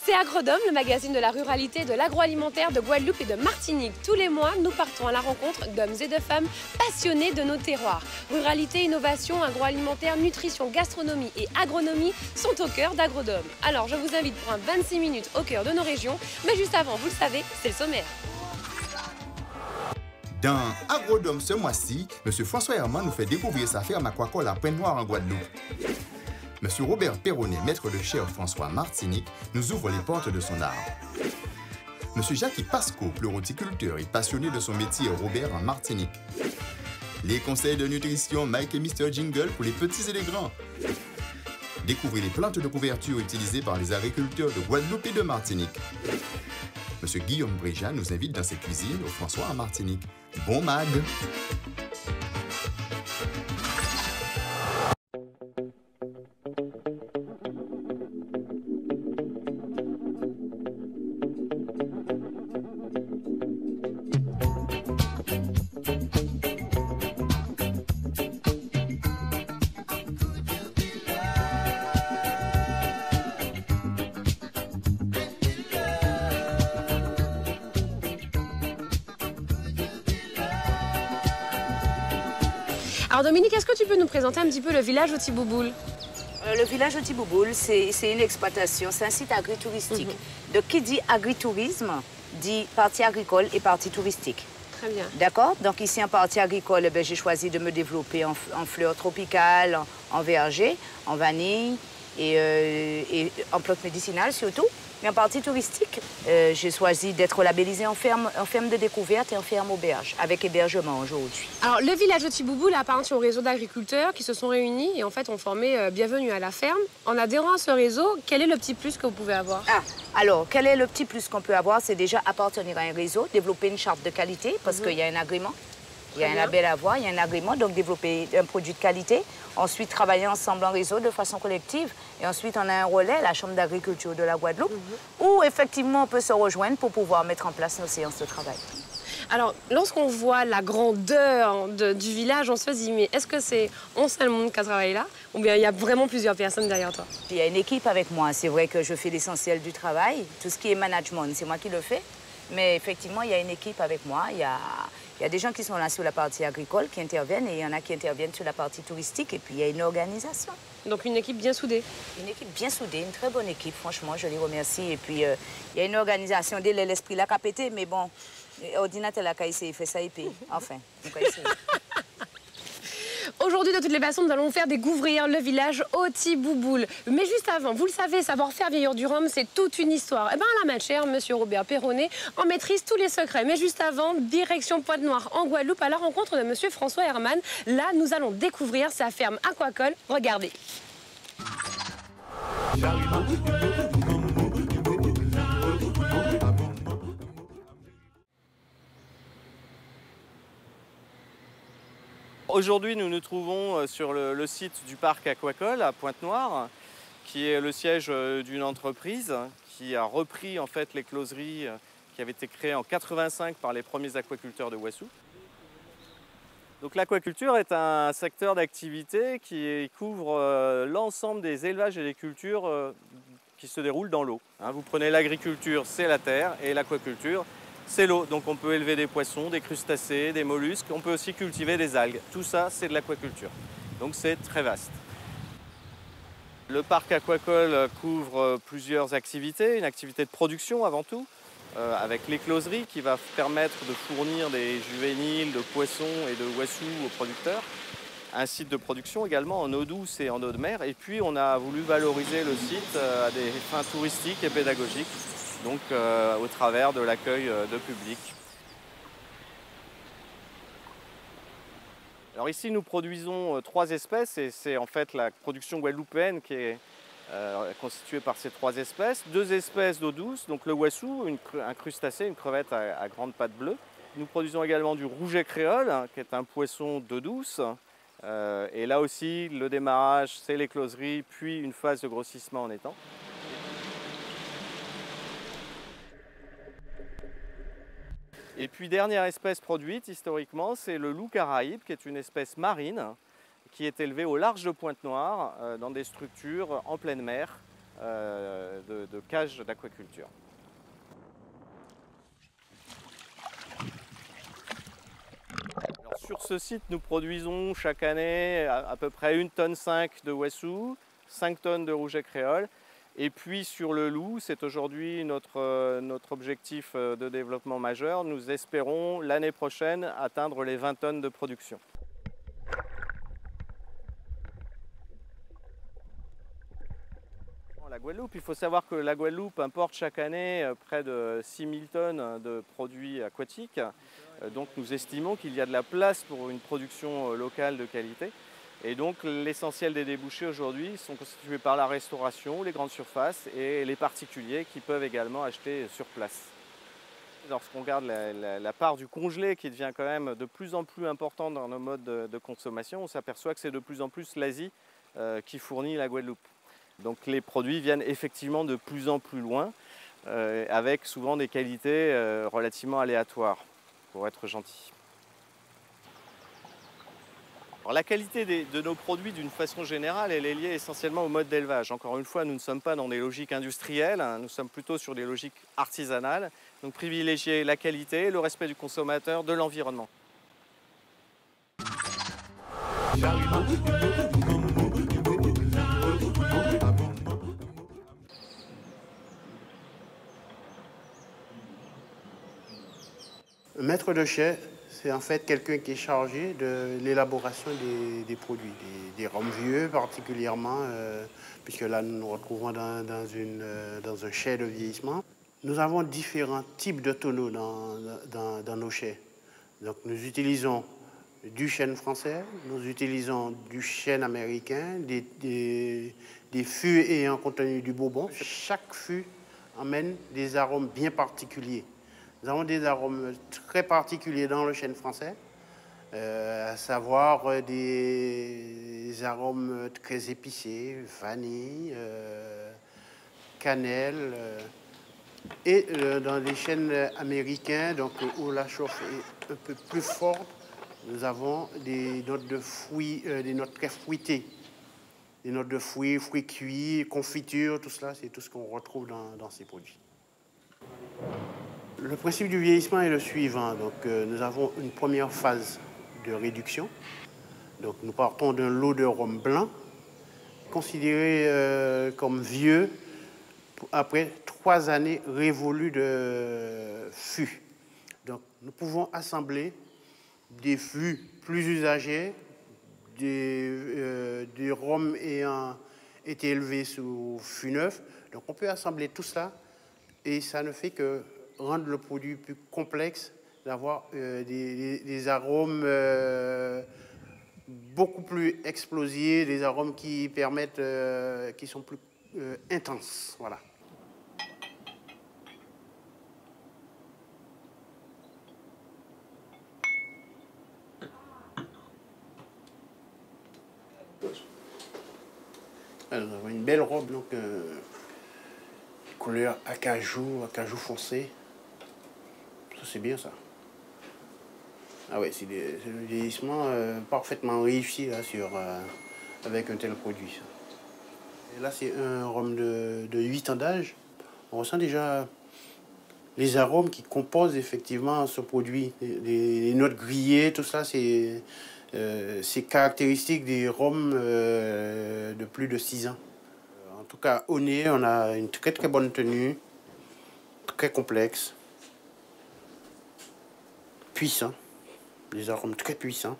C'est Agrodome, le magazine de la ruralité et de l'agroalimentaire de Guadeloupe et de Martinique. Tous les mois, nous partons à la rencontre d'hommes et de femmes passionnés de nos terroirs. Ruralité, innovation, agroalimentaire, nutrition, gastronomie et agronomie sont au cœur d'Agrodome. Alors, je vous invite pour un 26 minutes au cœur de nos régions. Mais juste avant, vous le savez, c'est le sommaire. Dans Agrodome ce mois-ci, M. François Herman nous fait découvrir sa ferme aquacole à Pointe-Noire en Guadeloupe. M. Robert Perronnet, maître de chef François Martinique, nous ouvre les portes de son art. M. Jacques Pasco, pleuroticulteur et passionné de son métier Robert en Martinique. Les conseils de nutrition Mike et Mr. Jingle pour les petits et les grands. Découvrez les plantes de couverture utilisées par les agriculteurs de Guadeloupe et de Martinique. M. Guillaume Bréja nous invite dans ses cuisines au François en Martinique. Bon mag! Alors Dominique, est-ce que tu peux nous présenter un petit peu le village au Tibouboul? Le village de Tibouboul, c'est une exploitation, c'est un site agritouristique. Donc qui dit agritourisme, dit partie agricole et partie touristique. Très bien. D'accord? Donc ici en partie agricole, j'ai choisi de me développer en fleurs tropicales, en verger, en vanille et en plantes médicinales surtout. Mais en partie touristique, j'ai choisi d'être labellisée en ferme de découverte et en ferme auberge, avec hébergement aujourd'hui. Alors, le village de Tibouboul appartient au réseau d'agriculteurs qui se sont réunis et en fait ont formé Bienvenue à la ferme. En adhérant à ce réseau, quel est le petit plus que vous pouvez avoir? Alors, quel est le petit plus qu'on peut avoir? C'est déjà appartenir à un réseau, développer une charte de qualité, parce qu'il y a un agrément. Il y a un label à avoir, il y a un agrément, donc développer un produit de qualité. Ensuite, travailler ensemble en réseau de façon collective. Et ensuite, on a un relais, la Chambre d'agriculture de la Guadeloupe, où effectivement on peut se rejoindre pour pouvoir mettre en place nos séances de travail. Alors, lorsqu'on voit la grandeur du village, on se dit, mais est-ce que c'est un seul monde qui a travaillé là? Ou bien il y a vraiment plusieurs personnes derrière toi? Il y a une équipe avec moi. C'est vrai que je fais l'essentiel du travail. Tout ce qui est management, c'est moi qui le fais. Mais effectivement, il y a une équipe avec moi. Il y a des gens qui sont là sur la partie agricole, qui interviennent, et il y en a qui interviennent sur la partie touristique. Et puis, il y a une organisation. Donc, une équipe bien soudée? Une équipe bien soudée, une très bonne équipe, franchement, je les remercie. Et puis, il y a une organisation, dès l'esprit là qu'a pété, mais bon, l'ordinateur là qu'a essayé, il fait ça et puis, enfin, on va essayer. Aujourd'hui, de toutes les façons, nous allons vous faire découvrir le village au Tibouboul. Mais juste avant, vous le savez, savoir-faire vieillir du rhum, c'est toute une histoire. Et bien, la matière, monsieur Robert Perronnet en maîtrise tous les secrets. Mais juste avant, direction Pointe-Noire en Guadeloupe, à la rencontre de monsieur François Herman. Là, nous allons découvrir sa ferme aquacole. Regardez. Aujourd'hui, nous nous trouvons sur le site du parc aquacole à Pointe-Noire, qui est le siège d'une entreprise qui a repris en fait les closeries qui avaient été créées en 85 par les premiers aquaculteurs de Wassou. Donc l'aquaculture est un secteur d'activité qui couvre l'ensemble des élevages et des cultures qui se déroulent dans l'eau. Vous prenez l'agriculture, c'est la terre, et l'aquaculture, c'est l'eau. Donc on peut élever des poissons, des crustacés, des mollusques. On peut aussi cultiver des algues. Tout ça, c'est de l'aquaculture. Donc c'est très vaste. Le parc aquacole couvre plusieurs activités. Une activité de production avant tout, avec l'écloserie qui va permettre de fournir des juvéniles, de poissons et de wassous aux producteurs. Un site de production également en eau douce et en eau de mer. Et puis on a voulu valoriser le site à des fins touristiques et pédagogiques. Donc au travers de l'accueil de public. Alors ici nous produisons 3 espèces et c'est en fait la production guadeloupéenne qui est constituée par ces 3 espèces. 2 espèces d'eau douce, donc le wassou, un crustacé, une crevette à grandes pattes bleues. Nous produisons également du rouget créole, qui est un poisson d'eau douce. Et là aussi, le démarrage, c'est l'écloserie, puis une phase de grossissement en étang. Et puis dernière espèce produite historiquement, c'est le loup caraïbe, qui est une espèce marine qui est élevée au large de Pointe-Noire, dans des structures en pleine mer, de cages d'aquaculture. Sur ce site, nous produisons chaque année à peu près 1,5 tonne de wessous, 5 tonnes de rouget créole. Et puis sur le loup, c'est aujourd'hui notre objectif de développement majeur. Nous espérons l'année prochaine atteindre les 20 tonnes de production. La Guadeloupe, il faut savoir que la Guadeloupe importe chaque année près de 6 000 tonnes de produits aquatiques. Donc nous estimons qu'il y a de la place pour une production locale de qualité. Et donc l'essentiel des débouchés aujourd'hui sont constitués par la restauration, les grandes surfaces et les particuliers qui peuvent également acheter sur place. Lorsqu'on regarde la part du congelé qui devient quand même de plus en plus importante dans nos modes de consommation, on s'aperçoit que c'est de plus en plus l'Asie qui fournit la Guadeloupe. Donc les produits viennent effectivement de plus en plus loin, avec souvent des qualités relativement aléatoires, pour être gentil. Alors, la qualité de nos produits, d'une façon générale, elle est liée essentiellement au mode d'élevage. Encore une fois, nous ne sommes pas dans des logiques industrielles, hein, nous sommes plutôt sur des logiques artisanales. Donc privilégier la qualité, le respect du consommateur, de l'environnement. Maître de chai, c'est en fait quelqu'un qui est chargé de l'élaboration des produits, des rhums vieux particulièrement, puisque là nous nous retrouvons dans un chai de vieillissement. Nous avons différents types de tonneaux dans nos chais. Donc nous utilisons du chêne français, nous utilisons du chêne américain, des fûts ayant contenu du bourbon. Chaque fût amène des arômes bien particuliers. Nous avons des arômes très particuliers dans le chêne français, à savoir des arômes très épicés, vanille, cannelle. Et dans les chênes américains, donc, où la chauffe est un peu plus forte, nous avons des notes de fruits, des notes très fruitées. Des notes de fruits cuits, confitures, tout cela, c'est tout ce qu'on retrouve dans ces produits. Le principe du vieillissement est le suivant. Donc, nous avons une première phase de réduction. Donc, nous partons d'un lot de rhum blanc, considéré comme vieux, après 3 années révolues de fûts. Donc, nous pouvons assembler des fûts plus usagés, des rhums ayant été élevés sous fûts neufs. Donc, on peut assembler tout ça et ça ne fait que rendre le produit plus complexe, d'avoir des arômes beaucoup plus explosifs, des arômes qui permettent, qui sont plus intenses. Voilà. Alors, nous avons une belle robe, donc couleur acajou foncé. Ça, c'est bien, ça. Ah ouais, c'est le vieillissement parfaitement réussi là, avec un tel produit. Ça. Et là, c'est un rhum de 8 ans d'âge. On ressent déjà les arômes qui composent effectivement ce produit. Les notes grillées, tout ça, c'est caractéristique des rhums de plus de 6 ans. En tout cas, au nez, on a une très très bonne tenue, très complexe, puissant, des arômes très puissants.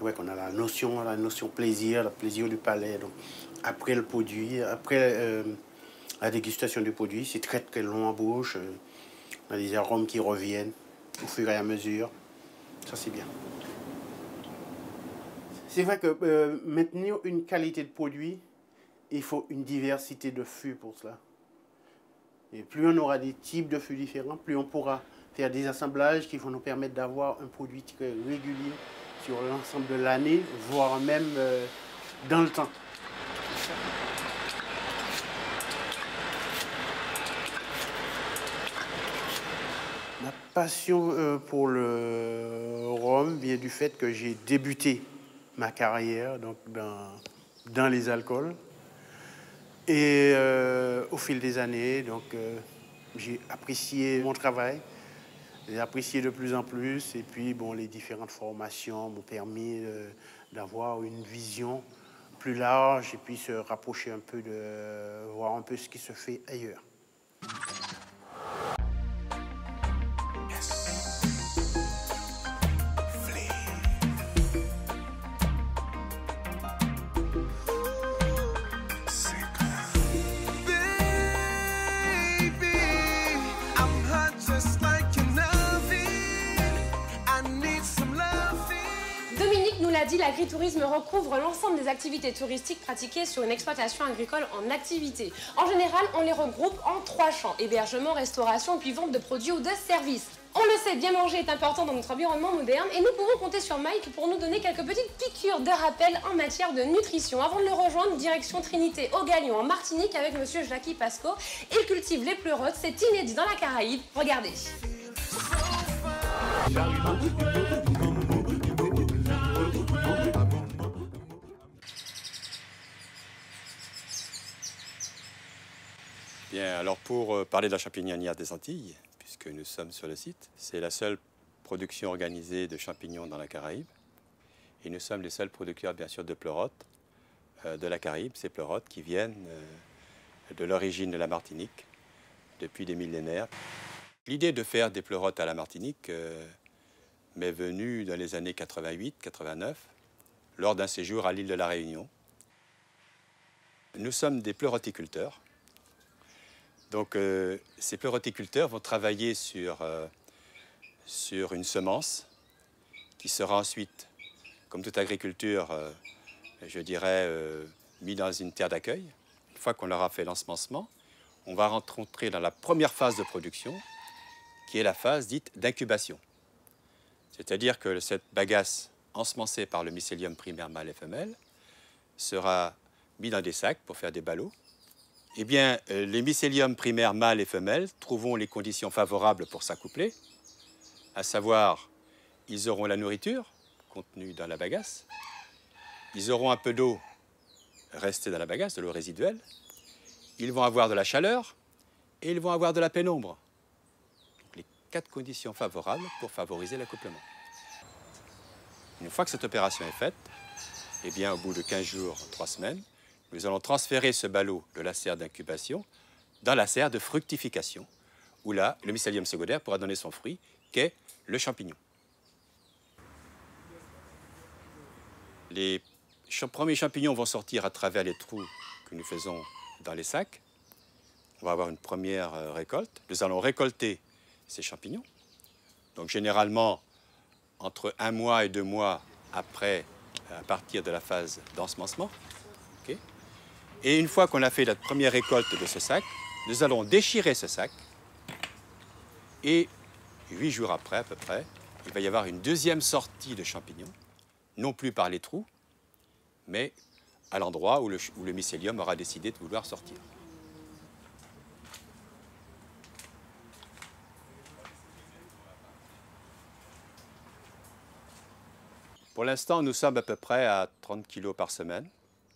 Ouais, qu'on a la notion plaisir, le plaisir du palais. Donc, après le produit, après la dégustation du produit, c'est très très long en bouche. On a des arômes qui reviennent au fur et à mesure. Ça, c'est bien. C'est vrai que maintenir une qualité de produit, il faut une diversité de fûts pour cela. Et plus on aura des types de fûts différents, plus on pourra faire des assemblages qui vont nous permettre d'avoir un produit très régulier sur l'ensemble de l'année, voire même dans le temps. passion pour le rhum vient du fait que j'ai débuté ma carrière donc, dans les alcools. Et au fil des années, donc, j'ai apprécié mon travail, j'ai apprécié de plus en plus. Et puis, bon, les différentes formations m'ont permis d'avoir une vision plus large et puis se rapprocher un peu voir un peu ce qui se fait ailleurs. L'agritourisme recouvre l'ensemble des activités touristiques pratiquées sur une exploitation agricole en activité. En général, on les regroupe en 3 champs: hébergement, restauration, puis vente de produits ou de services. On le sait, bien manger est important dans notre environnement moderne et nous pouvons compter sur Mike pour nous donner quelques petites piqûres de rappel en matière de nutrition. Avant de le rejoindre, direction Trinité au Galion en Martinique avec monsieur Jackie Pasco. Il cultive les pleurotes, c'est inédit dans la Caraïbe. Regardez. Bien, alors pour parler de la champignonnière des Antilles, puisque nous sommes sur le site, c'est la seule production organisée de champignons dans la Caraïbe. Et nous sommes les seuls producteurs, bien sûr, de pleurotes de la Caraïbe. Ces pleurotes qui viennent de l'origine de la Martinique depuis des millénaires. L'idée de faire des pleurotes à la Martinique m'est venue dans les années 88-89, lors d'un séjour à l'île de la Réunion. Nous sommes des pleuroticulteurs. Donc, ces pleuroticulteurs vont travailler sur une semence qui sera ensuite, comme toute agriculture, je dirais, mise dans une terre d'accueil. Une fois qu'on leur a fait l'ensemencement, on va rentrer dans la première phase de production, qui est la phase dite d'incubation. C'est-à-dire que cette bagasse ensemencée par le mycélium primaire mâle et femelle sera mise dans des sacs pour faire des ballots. Eh bien, les mycéliums primaires mâles et femelles trouveront les conditions favorables pour s'accoupler, à savoir, ils auront la nourriture contenue dans la bagasse, ils auront un peu d'eau restée dans la bagasse, de l'eau résiduelle, ils vont avoir de la chaleur et ils vont avoir de la pénombre. Donc, les 4 conditions favorables pour favoriser l'accouplement. Une fois que cette opération est faite, eh bien, au bout de 15 jours, 3 semaines, nous allons transférer ce ballot de la serre d'incubation dans la serre de fructification, où là, le mycélium secondaire pourra donner son fruit, qu'est le champignon. Les premiers champignons vont sortir à travers les trous que nous faisons dans les sacs. On va avoir une première récolte. Nous allons récolter ces champignons. Donc généralement, entre 1 mois et 2 mois après, à partir de la phase d'ensemencement. Okay. Et une fois qu'on a fait la première récolte de ce sac, nous allons déchirer ce sac. Et 8 jours après, à peu près, il va y avoir une deuxième sortie de champignons, non plus par les trous, mais à l'endroit où le mycélium aura décidé de vouloir sortir. Pour l'instant, nous sommes à peu près à 30 kg par semaine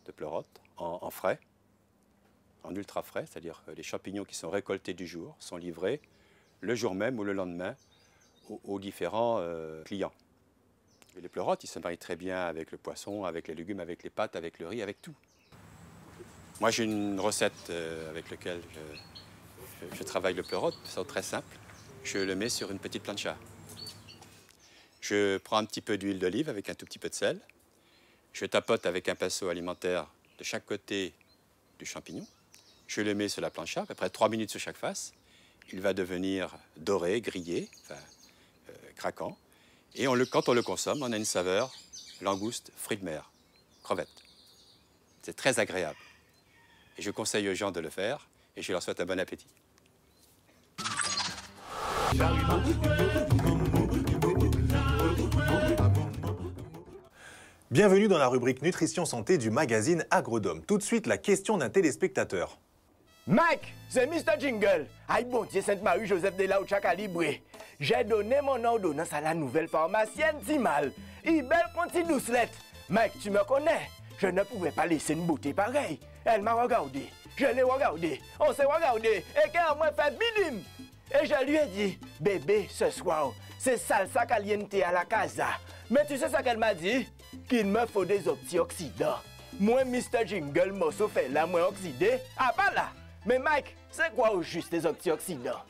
de pleurotes en frais, en ultra frais, c'est-à-dire que les champignons qui sont récoltés du jour sont livrés le jour même ou le lendemain aux différents clients. Et les pleurotes, ils se marient très bien avec le poisson, avec les légumes, avec les pâtes, avec le riz, avec tout. Moi, j'ai une recette avec laquelle je travaille le pleurote, c'est très simple. Je le mets sur une petite plancha. Je prends un petit peu d'huile d'olive avec un tout petit peu de sel. Je tapote avec un pinceau alimentaire de chaque côté du champignon. Je le mets sur la plancha, à peu près 3 minutes sur chaque face. Il va devenir doré, grillé, enfin, craquant. Et quand on le consomme, on a une saveur langouste, fruits de mer, crevettes. C'est très agréable. Et je conseille aux gens de le faire et je leur souhaite un bon appétit. Bienvenue dans la rubrique Nutrition Santé du magazine Agrodome. Tout de suite, la question d'un téléspectateur. Mike, c'est Mr. Jingle. Aïe bon Dieu, Sainte-Marie, Joseph de la Oucha calibré. J'ai donné mon ordonnance à la nouvelle pharmacienne Timal. Il belle contre doucelette. Mec, tu me connais. Je ne pouvais pas laisser une beauté pareille. Elle m'a regardé. Je l'ai regardé. On s'est regardé. Et qu'elle m'a fait bidim. Et je lui ai dit, bébé, ce soir, c'est salsa caliente à la casa. Mais tu sais ce qu'elle m'a dit? Qu'il me faut des antioxydants. Moi, Mr. Jingle, morceau fait là, moi oxydé. Ah, pas là. Mais Mike, c'est quoi au juste les antioxydants?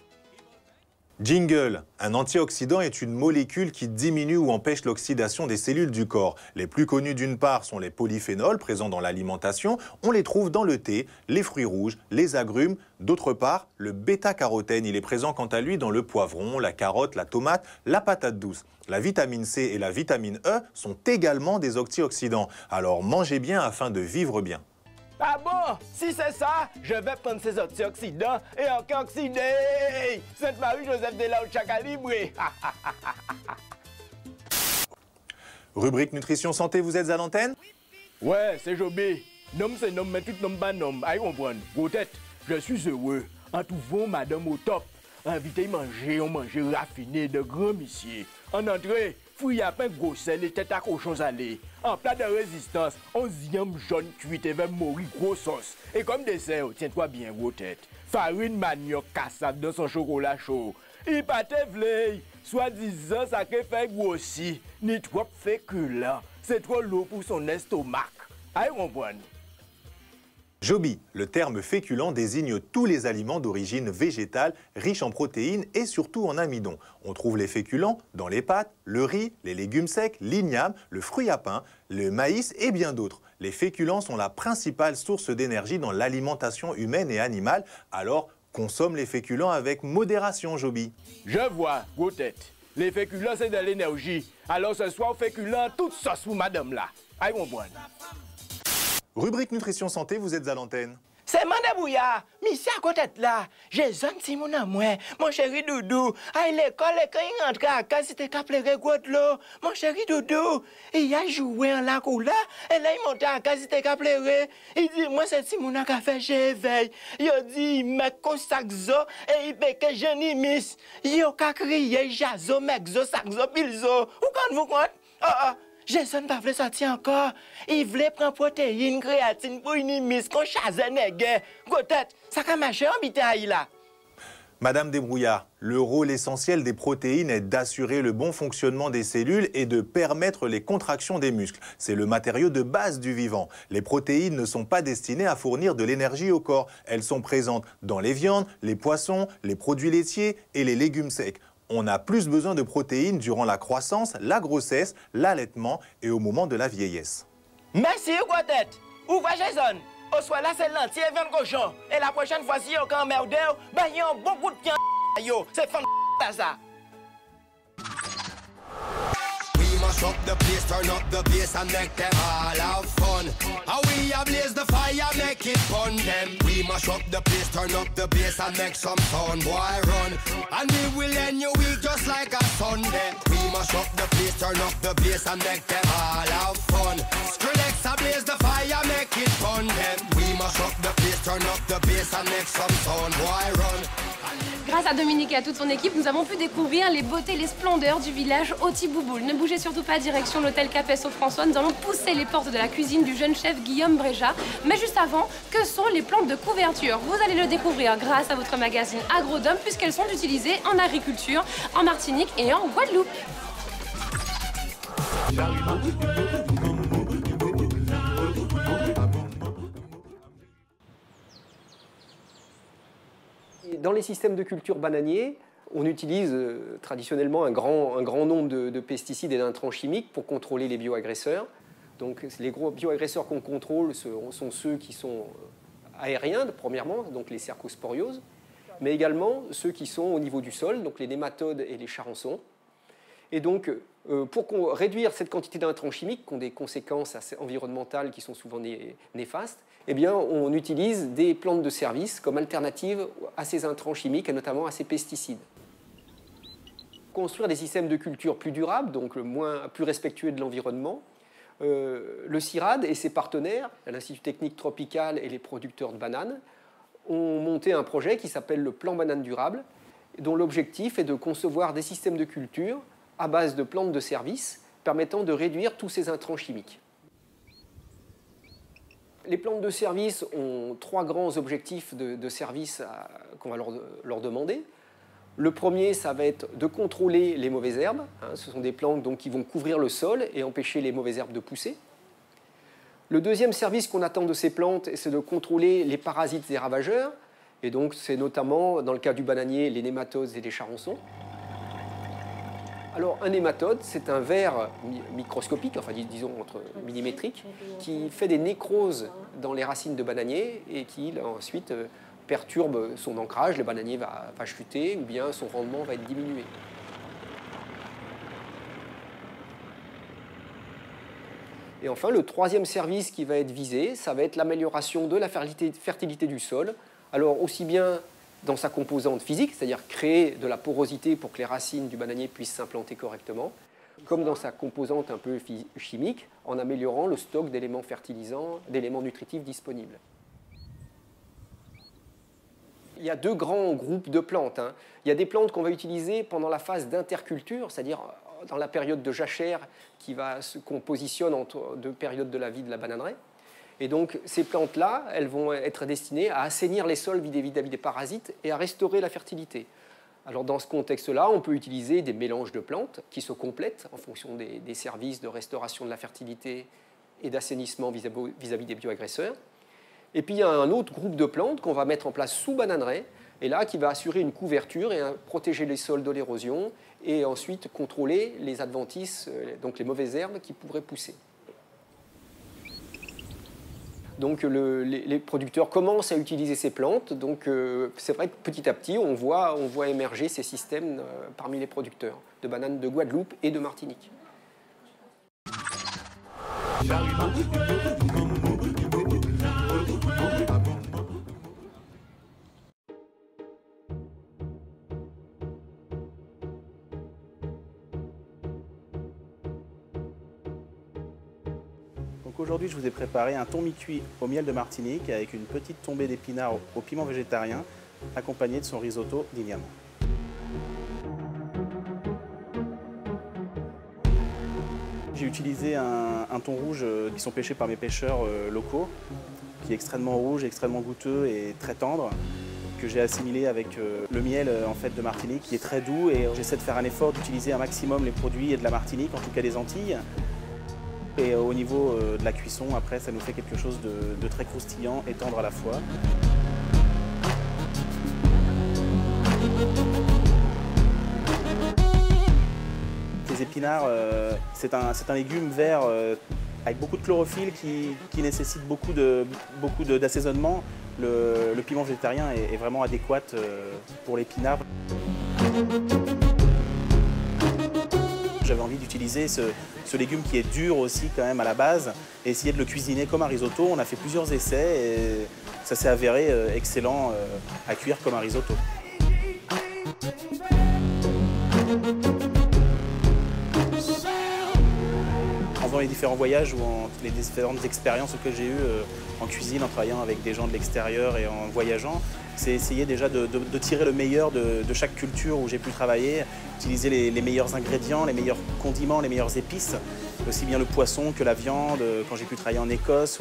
Jingle, un antioxydant est une molécule qui diminue ou empêche l'oxydation des cellules du corps. Les plus connus d'une part sont les polyphénols présents dans l'alimentation. On les trouve dans le thé, les fruits rouges, les agrumes. D'autre part, le bêta-carotène, il est présent quant à lui dans le poivron, la carotte, la tomate, la patate douce. La vitamine C et la vitamine E sont également des antioxydants. Alors mangez bien afin de vivre bien. Ah bon? Si c'est ça, je vais prendre ces antioxydants et encore oxydés. Sainte-Marie-Joseph de la Haute-Chacalibré. Rubrique Nutrition Santé, vous êtes à l'antenne? Ouais, c'est Jobé. Nom c'est nom, mais tout nom pas nom. Aïe, comprendre. Gros tête, je suis heureux en trouvant madame au top. Invité manger, on mange raffiné de grands missiers. En entrée, fruits à pain gros sel et tête à cochon salé. En plat de résistance, 11 yam jaune cuit et vers mori gros sauce. Et comme dessert, tiens-toi bien gros tête. Farine manioc cassade dans son chocolat chaud. Il pâté vleille, soi-disant ça que fait grossi, ni trop féculent. C'est trop lourd pour son estomac. Aïe, comprendre. Joby, le terme féculent désigne tous les aliments d'origine végétale, riches en protéines et surtout en amidon. On trouve les féculents dans les pâtes, le riz, les légumes secs, l'igname, le fruit à pain, le maïs et bien d'autres. Les féculents sont la principale source d'énergie dans l'alimentation humaine et animale, alors consomme les féculents avec modération, Joby. Je vois, gros tête. Les féculents, c'est de l'énergie. Alors ce soir, féculents, toute sauce pour madame là. Aïe, comprendre. Rubrique Nutrition Santé, vous êtes à l'antenne. C'est Mandabouya, Missia à côté de là. J'ai zone si mon amour, mon chéri Doudou. À l'école, quand il rentre à casa, c'était qu'à pleurer l'eau. Mon chéri Doudou, il a joué en la couleur. Et là, il monte à casa, c'était qu'à pleurer. Il dit, moi, c'est Simona qui a fait, j'éveille. Il dit, mec, qu'on saxo, et il fait que je n'y miss. Il a crié, jazo, mexo, saxo, pilzo. Où quand vous compte? Jason ne voulait sortir encore. Il voulait prendre protéines, créatine pour une mise qu'on chasse nègre. Peut-être, ça a marché en bitaille là. Madame Desbrouillards, le rôle essentiel des protéines est d'assurer le bon fonctionnement des cellules et de permettre les contractions des muscles. C'est le matériau de base du vivant. Les protéines ne sont pas destinées à fournir de l'énergie au corps. Elles sont présentes dans les viandes, les poissons, les produits laitiers et les légumes secs. On a plus besoin de protéines durant la croissance, la grossesse, l'allaitement et au moment de la vieillesse. Merci, Guadet. Où va Jason? Au soir là, c'est l'entier et 20 cochons. Et la prochaine fois, si on emmerde, ben il y a un bon coup de pied. C'est fan ça. Mash up the place, turn up the bass and make them all have fun. How we blaze the fire, make it fun them. We mash up the place, turn up the bass and make some sound, boy run. And we will end your week just like a Sunday. We mash up the place, turn up the bass and make them all have fun. Skrillex a blaze the fire, make it fun them. We mash up the place, turn up the bass and make some sound, boy run. Grâce à Dominique et à toute son équipe, nous avons pu découvrir les beautés, les splendeurs du village Autibouboul. Ne bougez surtout pas, direction l'hôtel Capes François. Nous allons pousser les portes de la cuisine du jeune chef Guillaume Bréja. Mais juste avant, que sont les plantes de couverture? Vous allez le découvrir grâce à votre magazine Agrodome, puisqu'elles sont utilisées en agriculture, en Martinique et en Guadeloupe. Dans les systèmes de culture bananiers, on utilise traditionnellement un grand nombre de pesticides et d'intrants chimiques pour contrôler les bioagresseurs. Donc les gros bioagresseurs qu'on contrôle sont ceux qui sont aériens, premièrement, donc les cercosporioses, mais également ceux qui sont au niveau du sol, donc les nématodes et les charançons. Et donc, pour réduire cette quantité d'intrants chimiques qui ont des conséquences environnementales qui sont souvent néfastes, eh bien, on utilise des plantes de service comme alternative à ces intrants chimiques et notamment à ces pesticides. Construire des systèmes de culture plus durables, donc plus respectueux de l'environnement. Le CIRAD et ses partenaires, l'Institut technique tropical et les producteurs de bananes, ont monté un projet qui s'appelle le Plan Banane Durable. dont l'objectif est de concevoir des systèmes de culture à base de plantes de service permettant de réduire tous ces intrants chimiques. Les plantes de service ont 3 grands objectifs de service qu'on va leur demander. Le premier, ça va être de contrôler les mauvaises herbes. Ce sont des plantes donc, qui vont couvrir le sol et empêcher les mauvaises herbes de pousser. Le deuxième service qu'on attend de ces plantes, c'est de contrôler les parasites et ravageurs. Et donc, c'est notamment, dans le cas du bananier, les nématodes et les charançons. Alors, un nématode, c'est un ver microscopique, enfin disons entre millimétrique, qui fait des nécroses dans les racines de bananier et qui ensuite perturbe son ancrage, le bananier va chuter ou bien son rendement va être diminué. Et enfin, le troisième service qui va être visé, ça va être l'amélioration de la fertilité du sol. Alors, aussi bien dans sa composante physique, c'est-à-dire créer de la porosité pour que les racines du bananier puissent s'implanter correctement, comme dans sa composante un peu chimique, en améliorant le stock d'éléments fertilisants, d'éléments nutritifs disponibles. Il y a 2 grands groupes de plantes. Il y a des plantes qu'on va utiliser pendant la phase d'interculture, c'est-à-dire dans la période de jachère qu'on positionne entre 2 périodes de la vie de la bananeraie. Et donc, ces plantes-là, elles vont être destinées à assainir les sols vis-à-vis des parasites et à restaurer la fertilité. Alors, dans ce contexte-là, on peut utiliser des mélanges de plantes qui se complètent en fonction des services de restauration de la fertilité et d'assainissement vis-à-vis des bioagresseurs. Et puis, il y a un autre groupe de plantes qu'on va mettre en place sous bananeraie, et là, qui va assurer une couverture et protéger les sols de l'érosion, et ensuite contrôler les adventices, donc les mauvaises herbes qui pourraient pousser. Donc les producteurs commencent à utiliser ces plantes. Donc c'est vrai que petit à petit, on voit émerger ces systèmes parmi les producteurs de bananes de Guadeloupe et de Martinique. Aujourd'hui, je vous ai préparé un thon mi-cuit au miel de Martinique avec une petite tombée d'épinards au piment végétarien accompagné de son risotto d'igname. J'ai utilisé un thon rouge qui sont pêchés par mes pêcheurs locaux, qui est extrêmement rouge, extrêmement goûteux et très tendre, que j'ai assimilé avec le miel en fait, de Martinique qui est très doux, et j'essaie de faire un effort d'utiliser un maximum les produits de la Martinique, en tout cas des Antilles. Et au niveau de la cuisson, après, ça nous fait quelque chose de très croustillant et tendre à la fois. Les épinards, c'est un légume vert avec beaucoup de chlorophylle qui nécessite beaucoup d'assaisonnement. Le piment végétarien est vraiment adéquat pour l'épinard. J'avais envie d'utiliser ce légume qui est dur aussi quand même à la base et essayer de le cuisiner comme un risotto. On a fait plusieurs essais et ça s'est avéré excellent à cuire comme un risotto. En faisant les différents voyages ou les différentes expériences que j'ai eues en cuisine, en travaillant avec des gens de l'extérieur et en voyageant, c'est essayer déjà de tirer le meilleur de chaque culture où j'ai pu travailler, utiliser les meilleurs ingrédients, les meilleurs condiments, les meilleures épices, aussi bien le poisson que la viande, quand j'ai pu travailler en Écosse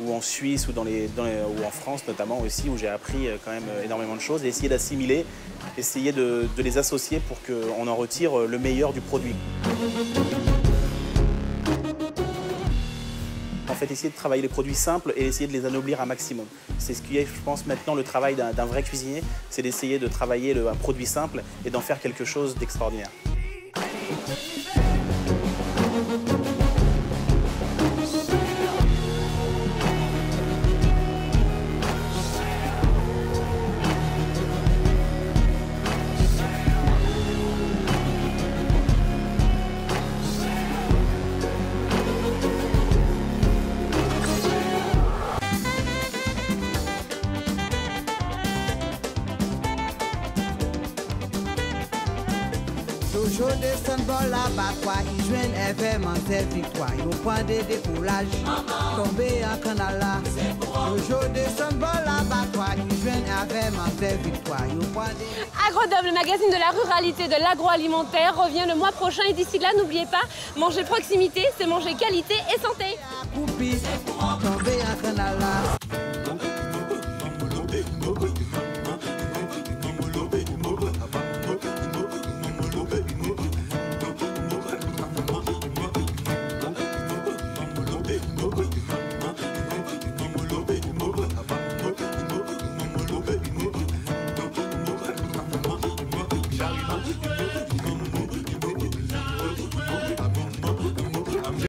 ou en Suisse ou en France notamment aussi, où j'ai appris quand même énormément de choses, et essayer d'assimiler, essayer de les associer pour qu'on en retire le meilleur du produit. En fait, essayer de travailler les produits simples et essayer de les anoblir un maximum. C'est ce qui est, je pense, maintenant le travail d'un vrai cuisinier, c'est d'essayer de travailler un produit simple et d'en faire quelque chose d'extraordinaire. Toujours descend bon l'abattoir, ils joignent événement cette victoire. Ils prennent des découlages, tomber en canal là. Toujours descend bon l'abattoir, ils joignent événement cette victoire. Agrodome, le magazine de la ruralité, de l'agroalimentaire, revient le mois prochain. Et d'ici là, n'oubliez pas, manger proximité, c'est manger qualité et santé.